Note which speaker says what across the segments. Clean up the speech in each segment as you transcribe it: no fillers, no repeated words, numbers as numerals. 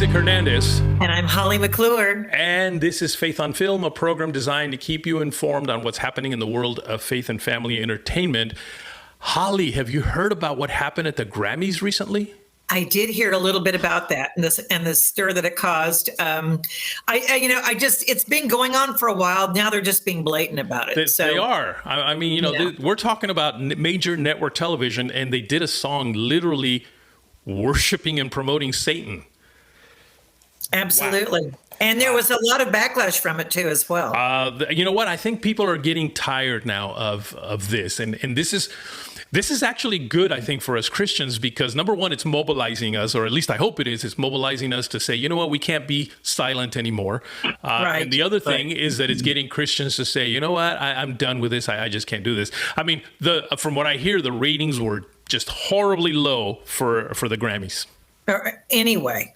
Speaker 1: Isaac Hernandez.
Speaker 2: And I'm Holly McClure.
Speaker 1: And this is Faith on Film, a program designed to keep you informed on what's happening in the world of faith and family entertainment. Holly, have you heard about what happened at the Grammys recently?
Speaker 2: I did hear a little bit about that and the stir that it caused. It's been going on for a while. Now they're just being blatant about it.
Speaker 1: They are. I mean, we're talking about major network television, and they did a song literally worshiping and promoting Satan.
Speaker 2: Absolutely. Wow. And there was a lot of backlash from it too, as well.
Speaker 1: You know what? I think people are getting tired now of this, and this is actually good, I think, for us Christians, because number one, it's mobilizing us, or at least I hope it is. It's mobilizing us to say, you know what, we can't be silent anymore. Right. And the other thing is that it's getting Christians to say, you know what, I'm done with this. I just can't do this. I mean, from what I hear, the ratings were just horribly low for the Grammys.
Speaker 2: Anyway.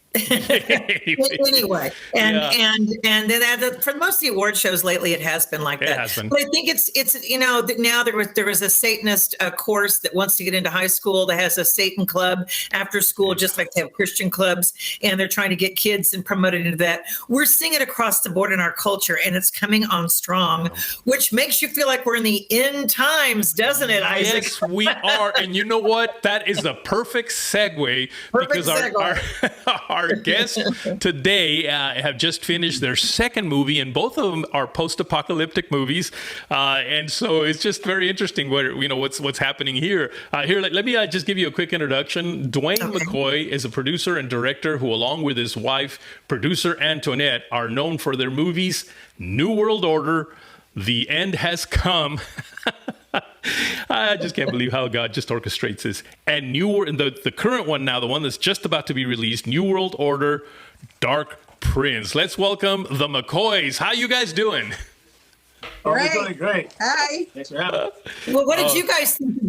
Speaker 2: Anyway, and then for most of the award shows lately, it has been like that. It has been. But I think it's now there was a Satanist course that wants to get into high school that has a Satan club after school, just like they have Christian clubs, and they're trying to get kids and promote it into that. We're seeing it across the board in our culture, and it's coming on strong, which makes you feel like we're in the end times, doesn't it, Isaac?
Speaker 1: Yes, we are. And you know what? That is the perfect segue because our guests today have just finished their second movie, and both of them are post-apocalyptic movies, and so it's just very interesting what's happening here. Let me just give you a quick introduction. Duane McCoy is a producer and director who, along with his wife, producer Antoinette, are known for their movies New World Order, The End Has Come. I just can't believe how God just orchestrates this. And the current one now, the one that's just about to be released, New World Order, Dark Prince. Let's welcome the McCoys. How you guys doing?
Speaker 3: We're doing great.
Speaker 2: Hi.
Speaker 3: Thanks for having us.
Speaker 2: Well, what did you guys think of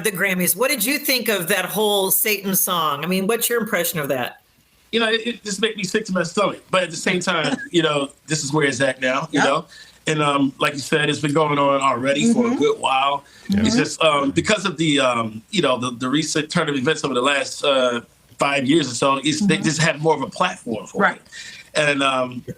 Speaker 2: the Grammys? What did you think of that whole Satan song? I mean, what's your impression of that?
Speaker 3: It just made me sick to my stomach. But at the same time, this is where it's at now, you know. And like you said, it's been going on already for a good while. Yeah. It's just because of the recent turn of events over the last 5 years or so, they just had more of a platform for it. And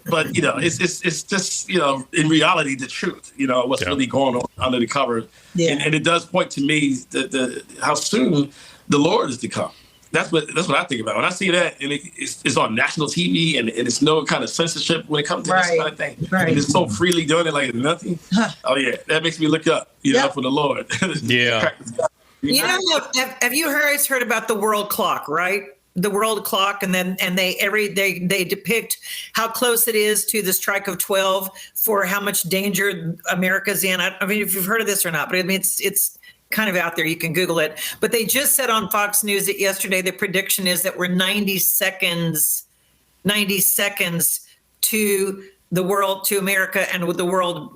Speaker 3: but it's just in reality the truth. What's really going on under the cover, and it does point to me that how soon the Lord is to come. That's what I think about when I see that, and it's on national TV, and it's no kind of censorship when it comes to this kind of thing. Right. And it's so freely doing it like nothing. Oh yeah, that makes me look up, for the Lord.
Speaker 1: Yeah.
Speaker 2: Have you guys heard about the world clock? Right, the world clock, and they depict how close it is to the strike of 12 for how much danger America's in. I mean, if you've heard of this or not, but I mean, it's kind of out there. You can Google it. But they just said on Fox News that yesterday the prediction is that we're 90 seconds to the world, to America, and with the world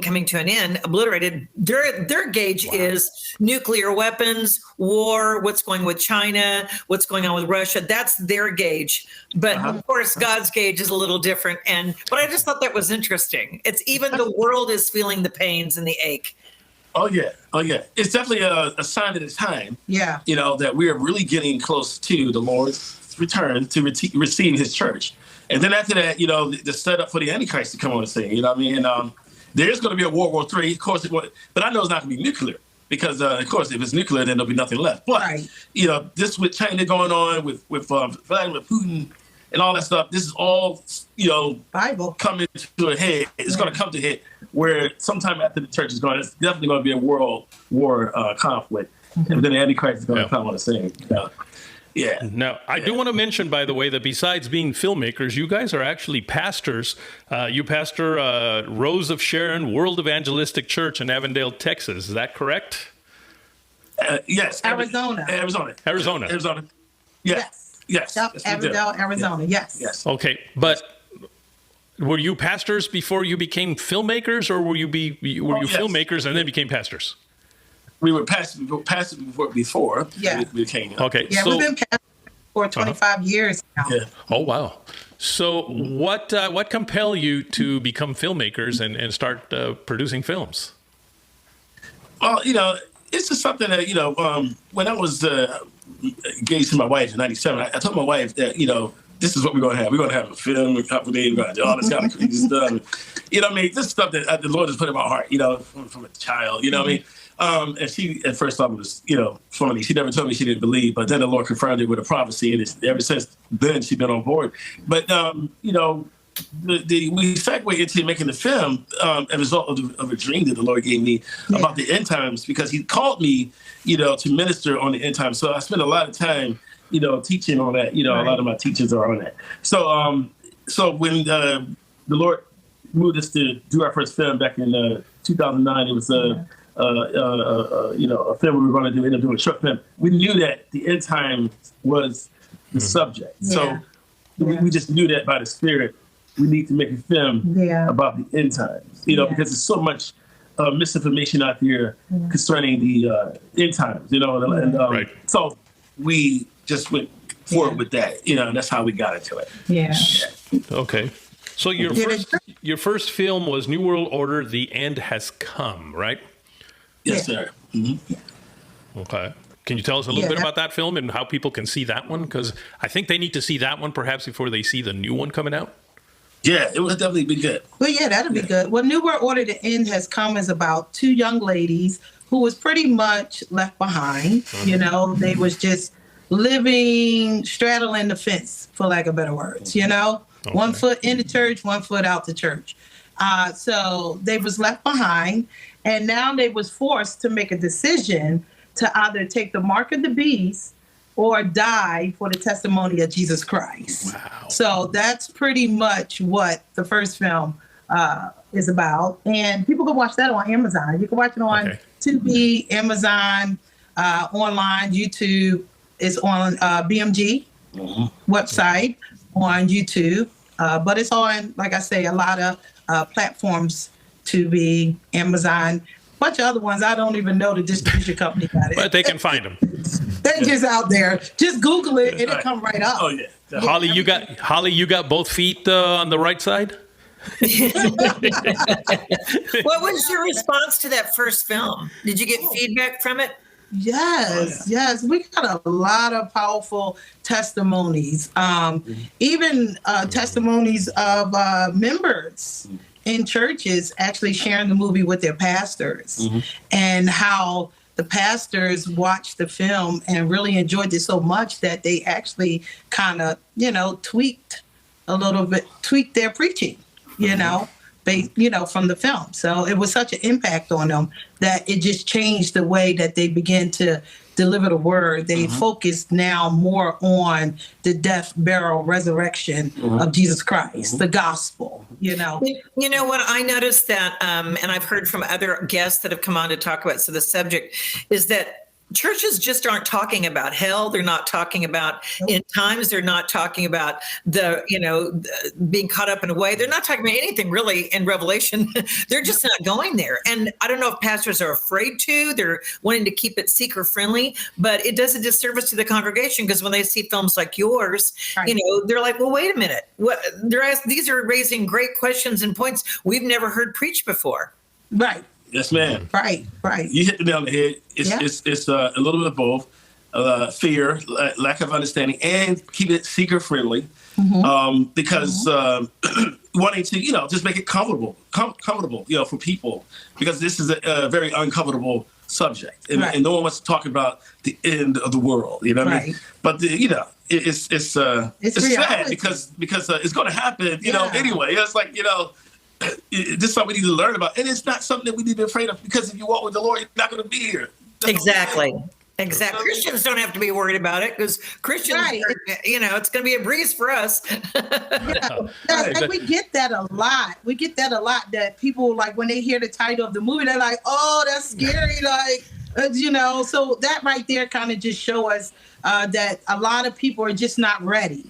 Speaker 2: coming to an end, obliterated. Their gauge is nuclear weapons, war, what's going with China, what's going on with Russia. That's their gauge. But of course, God's gauge is a little different. But I just thought that was interesting. It's even the world is feeling the pains and the ache.
Speaker 3: Oh yeah. It's definitely a sign of the time. Yeah. That we are really getting close to the Lord's return to receive His church, and then after that, the setup for the Antichrist to come on the scene. You know what I mean? There's going to be a World War III, of course, but I know it's not going to be nuclear because, of course, if it's nuclear, then there'll be nothing left. But this with China going on with Vladimir Putin and all that stuff, this is all
Speaker 2: Bible
Speaker 3: coming to a head. It's going to come to a head where sometime after the church is gone, it's definitely going to be a world war conflict, and then the Antichrist is going to come on the scene. Yeah.
Speaker 1: Now, I do want to mention, by the way, that besides being filmmakers, you guys are actually pastors. You pastor Rose of Sharon World Evangelistic Church in Avondale, Texas. Is that correct?
Speaker 3: Yes.
Speaker 2: Arizona.
Speaker 3: Yes.
Speaker 2: Avondale, Arizona. Yes.
Speaker 1: Okay, but were you pastors before you became filmmakers, or were you filmmakers and then became pastors?
Speaker 3: We were pastors before.
Speaker 2: Yeah.
Speaker 3: We became.
Speaker 1: Okay.
Speaker 2: Yeah, we've been pastors for 25 years now.
Speaker 3: Yeah.
Speaker 1: Oh wow. So what compelled you to become filmmakers and start producing films?
Speaker 3: Well, it's just something that when I was engaged to my wife in '97, I told my wife that this is what we're going to have. We're going to have a film company. We're going to do all this kind of crazy stuff. You know what I mean? This stuff that the Lord has put in my heart, you know, from a child, you know what I mean? And she, at first, thought it was, you know, funny. She never told me she didn't believe, but then the Lord confirmed it with a prophecy, and ever since then, she's been on board. But, you know, we segue into making the film as a result of a dream that the Lord gave me about the end times, because he called me, you know, to minister on the end times. So I spent a lot of time, you know, teaching on that. You know, a lot of my teachers are on that. So so when the Lord moved us to do our first film back in 2009, it was you know, a film we were going to end up doing a short film. We knew that the end time was the subject. So we just knew that by the Spirit, we need to make a film about the end times, you know, because there's so much misinformation out there concerning the end times, you know, and so we just went forward with that, you know, and that's how we got into it.
Speaker 2: Yeah.
Speaker 1: Okay. So your first film was New World Order, The End Has Come, right?
Speaker 3: Yes, sir. Mm-hmm.
Speaker 1: Okay. Can you tell us a little bit about that film and how people can see that one? Because I think they need to see that one perhaps before they see the new one coming out.
Speaker 3: Yeah, it would definitely be good.
Speaker 4: Well, yeah, that'll be good. Well, New World Order, The End Has Come is about two young ladies who was pretty much left behind. You know, they was just living, straddling the fence, for lack of better words, you know? Okay. 1 foot in the church, 1 foot out the church. So they was left behind, and now they was forced to make a decision to either take the mark of the beast or die for the testimony of Jesus Christ. Wow. So that's pretty much what the first film is about. And people can watch that on Amazon. You can watch it on Tubi, Amazon, online, YouTube. It's on BMG website, on YouTube. But it's on, like I say, a lot of platforms, Tubi, Amazon, a bunch of other ones. I don't even know the distribution company got it.
Speaker 1: But they can find them.
Speaker 4: They're just out there. Just Google it, and it'll come right up.
Speaker 3: Oh, yeah.
Speaker 1: Holly, you got both feet on the right side?
Speaker 2: What was your response to that first film? Did you get feedback from it?
Speaker 4: Yes, yes. We got a lot of powerful testimonies, even testimonies of members in churches actually sharing the movie with their pastors, and how the pastors watched the film and really enjoyed it so much that they actually kind of, you know, tweaked their preaching, you know, from the film. So it was such an impact on them that it just changed the way that they began to deliver the word. They focused now more on the death, burial, resurrection of Jesus Christ, the gospel, you know.
Speaker 2: You know what, I noticed that, and I've heard from other guests that have come on to talk about the subject, is that churches just aren't talking about hell. They're not talking about end times. They're not talking about being caught up in a way. They're not talking about anything really in Revelation. They're just not going there. And I don't know if pastors are afraid to. They're wanting to keep it seeker friendly, but it does a disservice to the congregation, because when they see films like yours, you know, they're like, well, wait a minute. These are raising great questions and points we've never heard preached before.
Speaker 4: Right.
Speaker 3: Yes, ma'am.
Speaker 4: Right.
Speaker 3: You hit the nail on the head. It's a little bit of both, fear, lack of understanding, and keep it seeker friendly, because wanting to, you know, just make it comfortable, you know, for people, because this is a very uncomfortable subject, and no one wants to talk about the end of the world. You know what I mean? But you know, it's sad because it's going to happen. You know, anyway. It's like, you know. This is something we need to learn about, and it's not something that we need to be afraid of, because if you walk with the Lord, you're not going to be here.
Speaker 2: Exactly. Christians don't have to be worried about it, because Christians, you know, it's going to be a breeze for us.
Speaker 4: And we get that a lot. That people, like, when they hear the title of the movie, they're like, "Oh, that's scary!" Like, you know. So that right there kind of just show us that a lot of people are just not ready.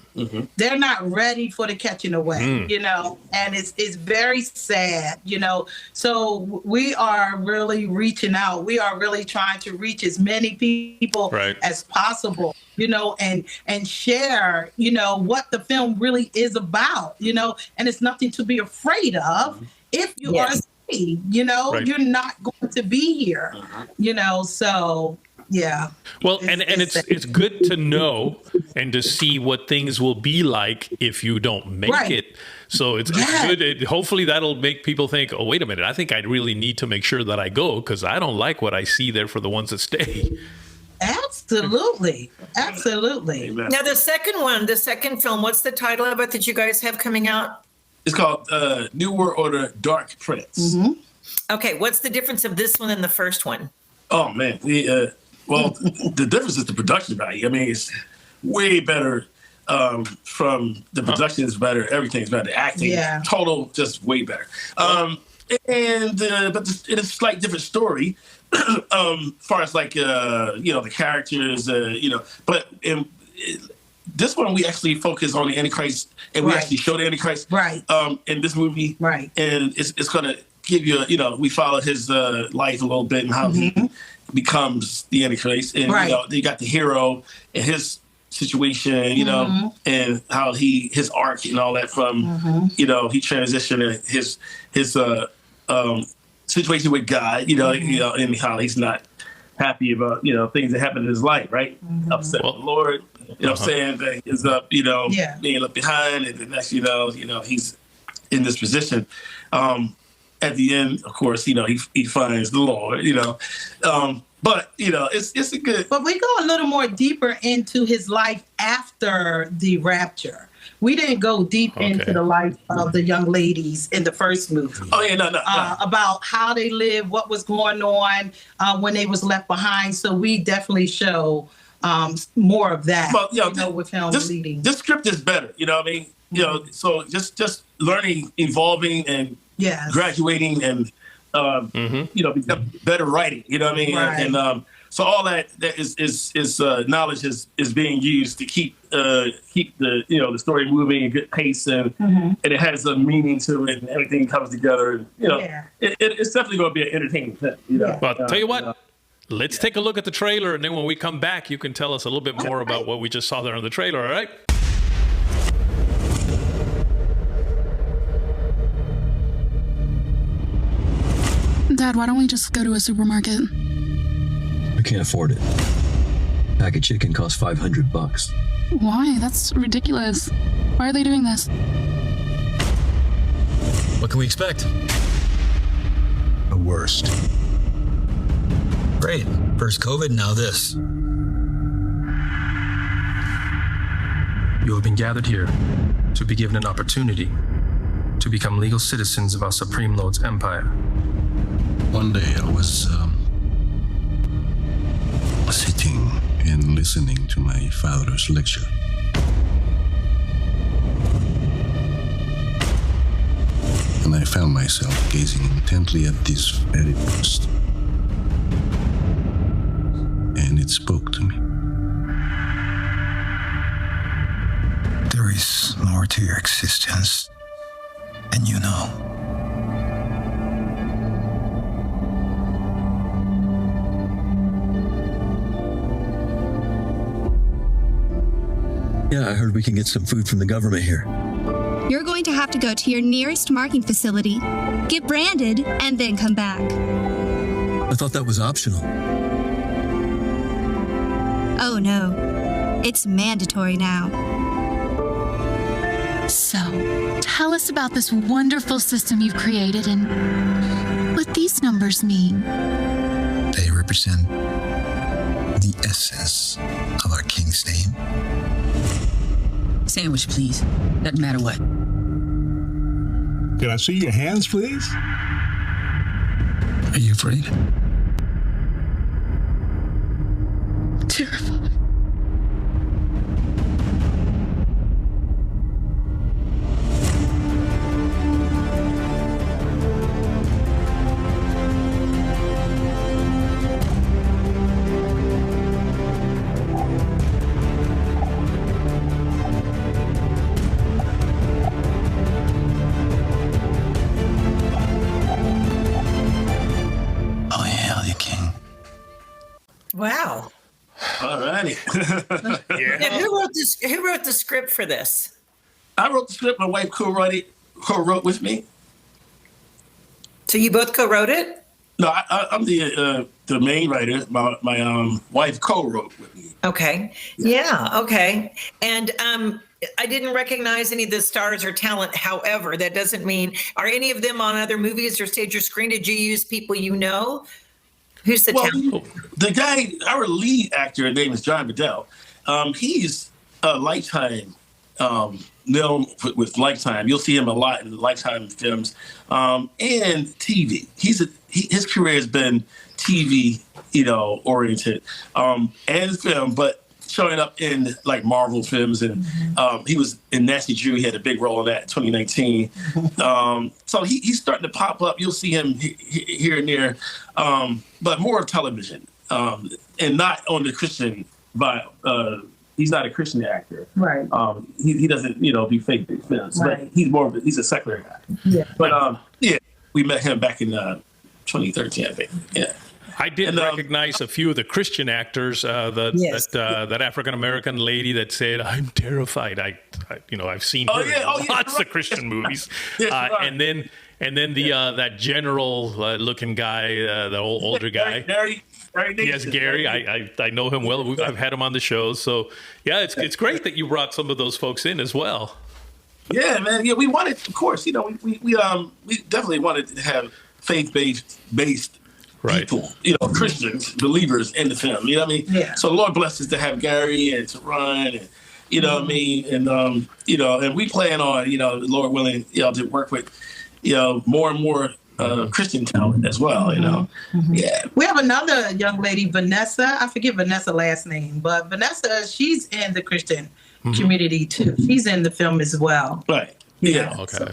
Speaker 4: They're not ready for the catching away, you know, and it's very sad, you know. So we are really reaching out. We are really trying to reach as many people as possible, you know, and share, you know, what the film really is about, you know, and it's nothing to be afraid of. If you are saved, you know, you're not going to be here, you know, so Yeah.
Speaker 1: Well, it's good to know and to see what things will be like if you don't make it. So it's good. Hopefully that'll make people think, oh, wait a minute, I think I really need to make sure that I go because I don't like what I see there for the ones that stay.
Speaker 4: Absolutely. Absolutely.
Speaker 3: Amen.
Speaker 2: Now, the second film, what's the title of it that you guys have coming out?
Speaker 3: It's called New World Order Dark Prince.
Speaker 4: Mm-hmm.
Speaker 2: Okay, what's the difference of this one and the first one?
Speaker 3: Oh, man. The difference is the production value. I mean, it's way better. From the production is better, everything's better, the acting, total, just way better. But it's a slight different story, as far as like the characters, But in this one, we actually focus on the Antichrist, and we actually show the Antichrist, in this movie, and it's gonna give you, we follow his life a little bit and how he becomes the Antichrist, and you got the hero and his situation, and how his arc and all that from, he transitioned his situation with God, and how he's not happy about, things that happen in his life, right? Upset with the Lord, what I'm saying, that is up, being left behind, and the next, he's in this position. At the end, of course, he finds the Lord, but it's a good.
Speaker 4: But we go a little more deeper into his life after the rapture. We didn't go deep into the life of the young ladies in the first movie.
Speaker 3: Oh yeah, no.
Speaker 4: About how they lived, what was going on when they was left behind. So we definitely show more of that.
Speaker 3: Well,
Speaker 4: with him leading.
Speaker 3: This script is better. You know what I mean? So just learning, evolving, and graduating, and become better writing. You know what I mean?
Speaker 4: Right.
Speaker 3: And so all that is knowledge is being used to keep the the story moving at good pace, and it has a meaning to it, and everything comes together. And it's definitely going to be an entertaining film.
Speaker 1: Well, I'll tell you what. Let's take a look at the trailer, and then when we come back, you can tell us a little bit more about what we just saw there in the trailer. All right?
Speaker 5: Dad, why don't we just go to a supermarket?
Speaker 6: I can't afford it. Pack of chicken costs $500.
Speaker 5: Why? That's ridiculous. Why are they doing this?
Speaker 6: What can we expect? The worst. Great. First COVID, now this.
Speaker 7: You have been gathered here to be given an opportunity to become legal citizens of our Supreme Lord's empire.
Speaker 8: One day I was sitting and listening to my father's lecture. And I found myself gazing intently at this very post. And it spoke to me.
Speaker 9: There is more to your existence than you know.
Speaker 6: Yeah, I heard we can get some food from the government here.
Speaker 10: You're going to have to go to your nearest marking facility, get branded, and then come back.
Speaker 6: I thought that was optional.
Speaker 10: Oh no, it's mandatory now.
Speaker 5: So, tell us about this wonderful system you've created and what these numbers mean.
Speaker 9: They represent the essence of our king's name.
Speaker 11: Sandwich, please. Doesn't matter what.
Speaker 12: Can I see your hands, please?
Speaker 9: Are you afraid?
Speaker 5: Terrified.
Speaker 2: Wow.
Speaker 3: All righty.
Speaker 2: Yeah. Who wrote the script for this?
Speaker 3: I wrote the script. My wife co-wrote with me.
Speaker 2: So you both co-wrote it?
Speaker 3: No, I'm the main writer. My wife co-wrote with me.
Speaker 2: Okay. Yeah. Okay. And I didn't recognize any of the stars or talent. However, that doesn't mean, are any of them on other movies or stage or screen? Did you use people you know? Who's the talent?
Speaker 3: The guy, our lead actor, his name is John Bedell. He's a Lifetime known with Lifetime. You'll see him a lot in Lifetime films and TV. His career has been TV, oriented and film, but showing up in like Marvel films, and he was in Nasty Drew. He had a big role in that in 2019. So he's starting to pop up. You'll see him here and there, but more of television and not on the Christian. But he's not a Christian actor,
Speaker 4: right?
Speaker 3: He doesn't do fake big films, right. But he's a secular guy. Yeah. But we met him back in 2013, I think. Yeah.
Speaker 1: I did recognize a few of the Christian actors. That African American lady that said, "I'm terrified." I've seen her in lots of Christian movies. And then that general looking guy, the older guy.
Speaker 3: Gary.
Speaker 1: Yes, Gary. I know him well. I've had him on the show. So yeah, it's great that you brought some of those folks in as well.
Speaker 3: Yeah, man. Yeah, we wanted, of course. We definitely wanted to have faith-based people, Christians, believers in the film. You know what I mean? Yeah. So the Lord bless us to have Gary and to Ryan, and what I mean, and and we plan on, Lord willing, to work with, more and more Christian talent as well. Yeah.
Speaker 4: We have another young lady, Vanessa. I forget Vanessa's last name, but Vanessa, she's in the Christian community too. She's in the film as well.
Speaker 3: Right. Yeah. Okay.
Speaker 4: So,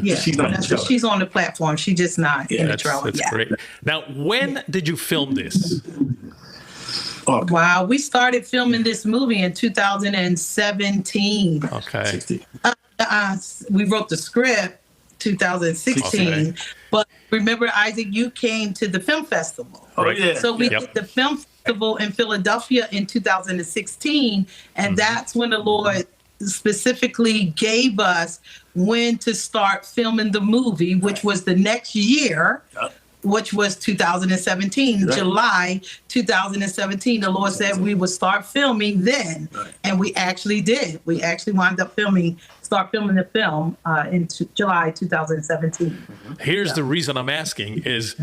Speaker 4: she's on the platform. She's just not in the trailer.
Speaker 1: That's great. Now, when did you film this?
Speaker 4: Wow, we started filming this movie in 2017.
Speaker 1: Okay.
Speaker 4: We wrote the script 2016, but remember, Isaac, you came to the film festival.
Speaker 3: Oh yeah.
Speaker 4: So we did the film festival in Philadelphia in 2016, and that's when the Lord specifically gave us when to start filming the movie, which was the next year, which was 2017, July 2017. The Lord said we would start filming then, and we actually did. We actually wound up start filming the film in July 2017.
Speaker 1: Here's the reason I'm asking is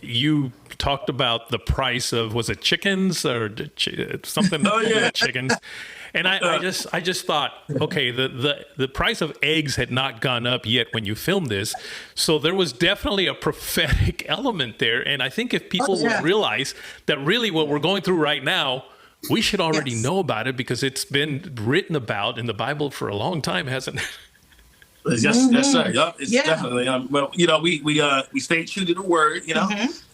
Speaker 1: you talked about the price of, was it chickens or something? Chickens. And I just thought, okay, the price of eggs had not gone up yet when you filmed this. So there was definitely a prophetic element there. And I think if people would realize that really what we're going through right now, we should already know about it because it's been written about in the Bible for a long time, hasn't it?
Speaker 3: Yes, sir. Yep, it's definitely. We stayed true to the word.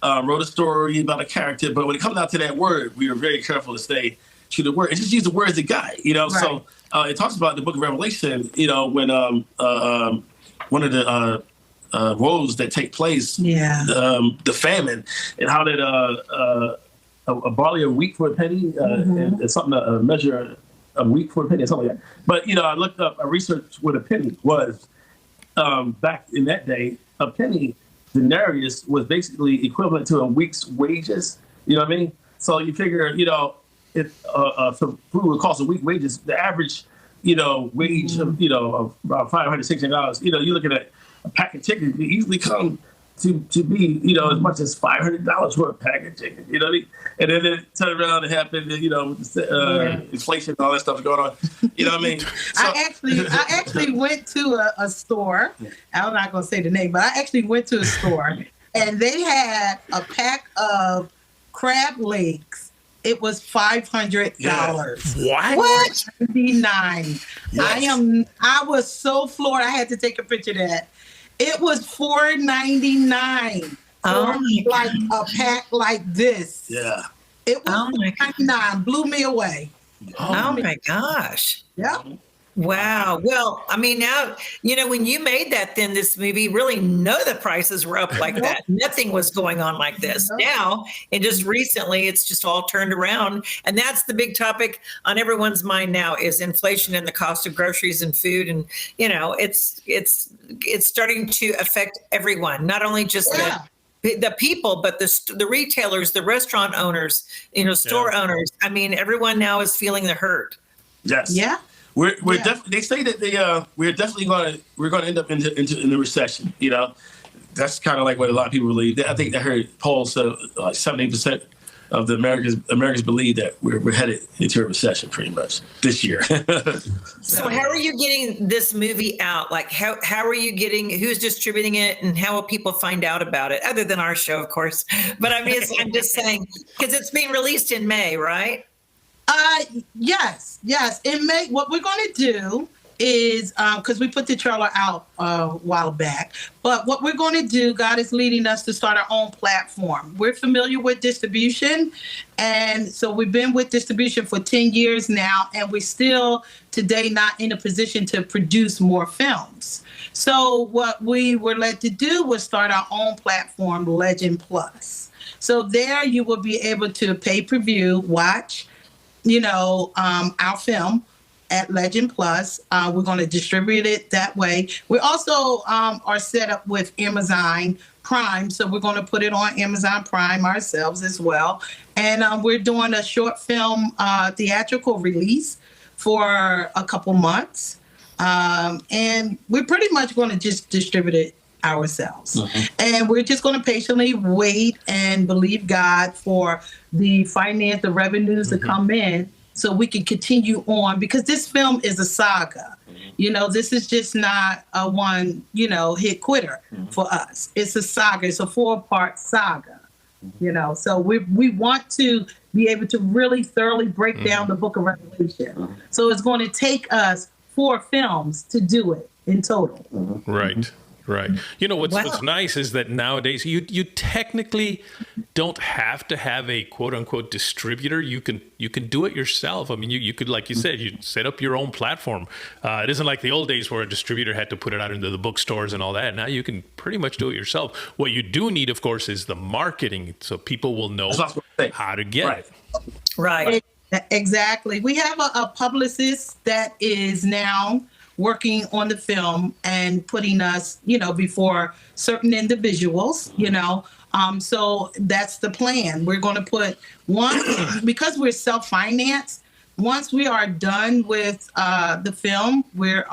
Speaker 3: Wrote a story about a character, but when it comes out to that word, we were very careful to stay to the word and just use the word as a guide. So it talks about the Book of Revelation. When one of the woes that take place, the famine, and how that a barley of wheat for a penny, and something a measure of wheat for a penny, or something like that. But I looked up, I researched what a penny was. Back in that day, a penny denarius was basically equivalent to a week's wages. You know what I mean? So you figure, if some food would cost a week's wages, the average, wage of about $500, $600. You're looking at a pack of chicken can easily come to be, as much as $500 for a pack of chicken. You know what I mean? And then it turned around and happened, with inflation and all that stuff going on. You know what I mean? So,
Speaker 4: I actually went to a store. I'm not going to say the name, but I actually went to a store and they had a pack of crab legs. It was $500.
Speaker 1: What?
Speaker 4: 99. Yes. I was so floored. I had to take a picture of that. It was $4.99 for like a pack like this.
Speaker 3: Yeah.
Speaker 4: It was $4.99. Blew me away.
Speaker 2: Oh my gosh.
Speaker 4: Yeah.
Speaker 2: Wow. Well, I mean, now, when you made that, then this movie, really none of the prices were up like that. Nothing was going on like this. Now, and just recently, it's just all turned around. And that's the big topic on everyone's mind now is inflation and the cost of groceries and food. And, it's starting to affect everyone, not only just the people, but the retailers, the restaurant owners, store owners. I mean, everyone now is feeling the hurt.
Speaker 3: Yes.
Speaker 4: Yeah.
Speaker 3: We're definitely. They say that we're definitely going to end up in the recession. That's kind of like what a lot of people believe. I think I heard polls say 70% of the Americans believe that we're headed into a recession pretty much this year.
Speaker 2: So how are you getting this movie out? Like how are you getting, who's distributing it, and how will people find out about it? Other than our show, of course. But I mean, I'm just saying, because it's being released in May, right?
Speaker 4: Yes. In May, what we're going to do is, because we put the trailer out a while back, but what we're going to do, God is leading us to start our own platform. We're familiar with distribution, and so we've been with distribution for 10 years now, and we're still today not in a position to produce more films. So what we were led to do was start our own platform, Legend Plus. So there you will be able to pay-per-view, watch, our film at Legend Plus. We're going to distribute it that way. We also are set up with Amazon Prime, so we're going to put it on Amazon Prime ourselves as well. And we're doing a short film theatrical release for a couple months. And we're pretty much going to just distribute it ourselves. And we're just going to patiently wait and believe God for the revenues to come in, so we can continue on, because this film is a saga. This is just not a one, hit quitter for us. It's a saga. It's a 4-part saga. So we want to be able to really thoroughly break down the Book of Revelation. So it's going to take us 4 films to do it in total.
Speaker 1: Right. What's nice is that nowadays you technically don't have to have a quote unquote distributor. You can do it yourself. I mean, you could, like you said, you set up your own platform. It isn't like the old days where a distributor had to put it out into the bookstores and all that. Now you can pretty much do it yourself. What you do need, of course, is the marketing, so people will know how to get it.
Speaker 2: Right.
Speaker 4: Exactly. We have a publicist that is now working on the film and putting us, before certain individuals, so that's the plan. We're going to put because we're self-financed, once we are done with the film, we're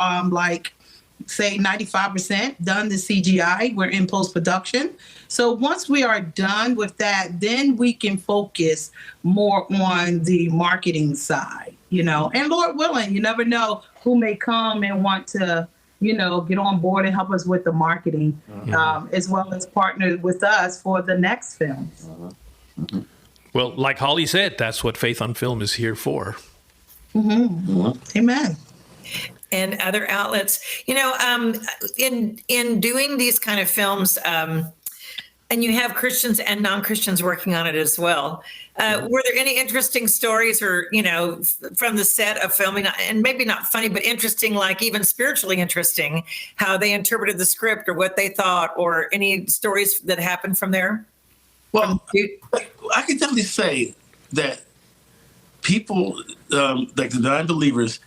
Speaker 4: say 95% done the CGI, we're in post-production. So once we are done with that, then we can focus more on the marketing side, and Lord willing, you never know who may come and want to, get on board and help us with the marketing, as well as partner with us for the next film.
Speaker 1: Well, like Holly said, that's what Faith on Film is here for.
Speaker 4: Amen.
Speaker 2: And other outlets, in doing these kind of films, and you have Christians and non-Christians working on it as well. Were there any interesting stories or, from the set of filming, and maybe not funny, but interesting, like even spiritually interesting, how they interpreted the script or what they thought, or any stories that happened from there?
Speaker 3: Well, I can definitely say that people, like the non-believers,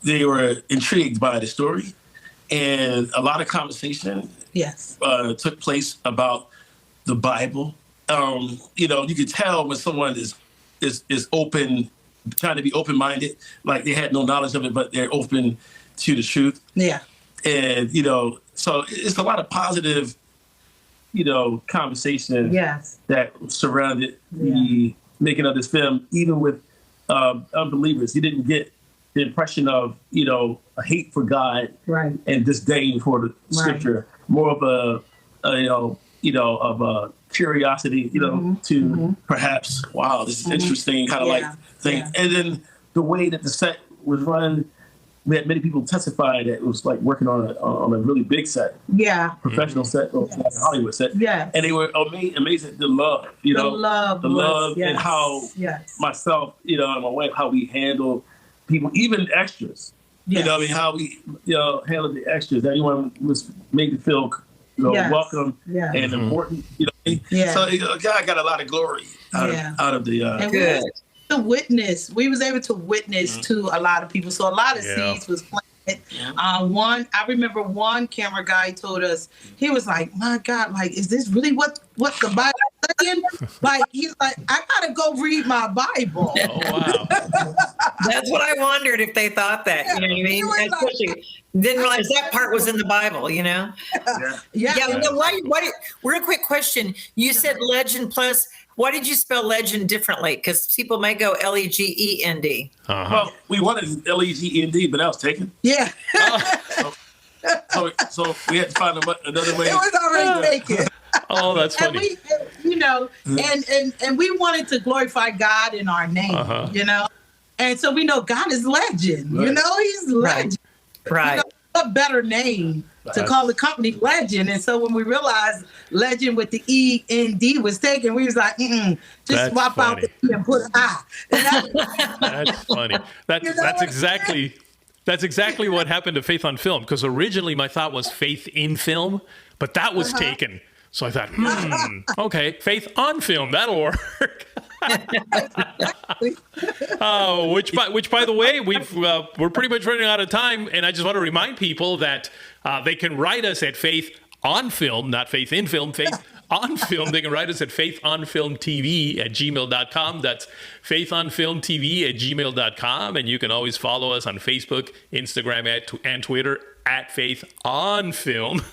Speaker 3: they were intrigued by the story, and a lot of conversation took place about the Bible. You could tell when someone is open, trying to be open-minded, like they had no knowledge of it, but they're open to the truth.
Speaker 4: Yeah.
Speaker 3: And, so it's a lot of positive, conversation that surrounded the making of this film, even with unbelievers. You didn't get the impression of, a hate for God and disdain for the scripture, more of a curiosity, to perhaps, wow, this is interesting, kind of thing. And then the way that the set was run, we had many people testify that it was like working on a really big set, professional set, or Hollywood set, and they were amazing. The love, the love, and how myself, and my wife, how we handle people, even extras. How we handled the extras. Everyone was made to feel welcome and important. So God got a lot of glory out of the.
Speaker 4: And we was able to witness to a lot of people. So a lot of seeds was planted I remember one camera guy told us, he was like, my God, like, is this really what the Bible is saying? Like, he's like, I gotta go read my Bible.
Speaker 1: Oh, wow.
Speaker 2: That's what I wondered, if they thought that. You know what I mean? Especially, didn't realize that part was in the Bible, you know?
Speaker 4: Yeah.
Speaker 2: Real quick question. You said Legend Plus. Why did you spell legend differently? Because people may go Legend.
Speaker 3: Well, we wanted Legend, but that was taken.
Speaker 4: Yeah.
Speaker 3: So we had to find another way.
Speaker 4: It was already taken.
Speaker 1: Oh, that's funny.
Speaker 4: And we wanted to glorify God in our name, you know? And so we know God is legend, you know? He's legend.
Speaker 2: Right.
Speaker 4: You know, a better name to call the company Legend. And so when we realized Legend with the END was taken, we was like, just swap out the E and put I.
Speaker 1: That's funny. That's exactly what happened to Faith on Film, because originally my thought was Faith in Film, but that was taken. So I thought, okay, Faith on Film, that'll work. Which by the way, we're pretty much running out of time, and I just want to remind people that they can write us at Faith on Film, not Faith in Film, Faith on Film. They can write us at faithonfilmtv@gmail.com. That's faithonfilmtv@gmail.com, and you can always follow us on Facebook, Instagram, and Twitter at Faith on Film.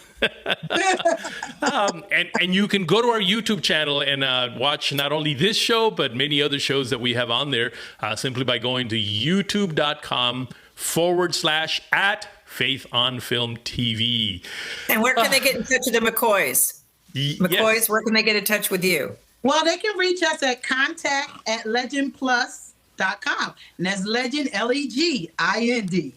Speaker 1: And you can go to our YouTube channel and watch not only this show, but many other shows that we have on there simply by going to youtube.com/@FaithOnFilmTV.
Speaker 2: And where can they get in touch with the McCoys?
Speaker 1: Yes.
Speaker 2: Where can they get in touch with you?
Speaker 4: Well, they can reach us at contact@legendplus.com. And that's Legend, Legind.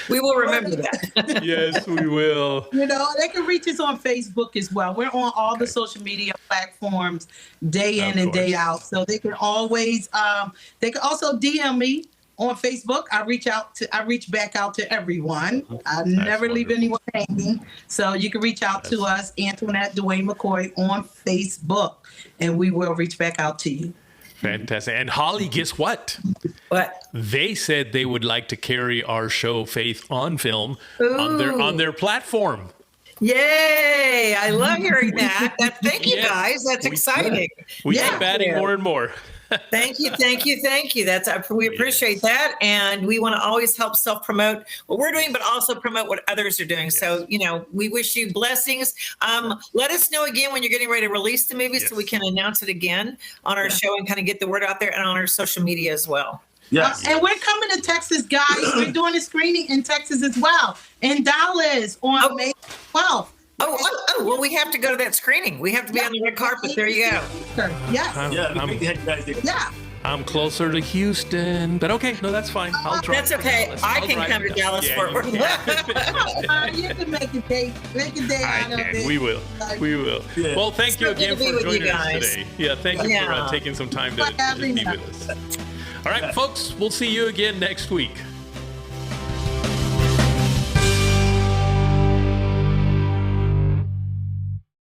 Speaker 2: We will remember that.
Speaker 1: Yes, we will.
Speaker 4: You know, they can reach us on Facebook as well. We're on all the social media platforms day in and day out. So they can always, they can also DM me on Facebook. I reach back out to everyone. I never leave anyone hanging. So you can reach out to us, Antoinette Duane McCoy, on Facebook, and we will reach back out to you.
Speaker 1: Fantastic. And Holly, guess what?
Speaker 2: What?
Speaker 1: They said they would like to carry our show Faith on Film on their platform.
Speaker 2: Yay! I love hearing that. Thank you, guys. That's exciting.
Speaker 1: We keep adding more and more.
Speaker 2: Thank you. We appreciate that, and we want to always help self-promote what we're doing, but also promote what others are doing. Yes. So, we wish you blessings. Let us know again when you're getting ready to release the movie, so we can announce it again on our show and kind of get the word out there, and on our social media as well.
Speaker 3: Yes.
Speaker 4: And we're coming to Texas, guys. We're doing a screening in Texas as well, in Dallas on May 12th.
Speaker 2: Well, we have to go to that screening. We have to be on the red carpet. There you go.
Speaker 4: Yes.
Speaker 1: I'm closer to Houston, but okay, no, that's fine. I'll try.
Speaker 2: That's okay. I can come to Dallas Fort Worth.
Speaker 4: You can make a day out of it.
Speaker 1: We will. Yeah. Well, thank you again for joining us today. Yeah, thank you for taking some time to be with us. All right, folks, we'll see you again next week.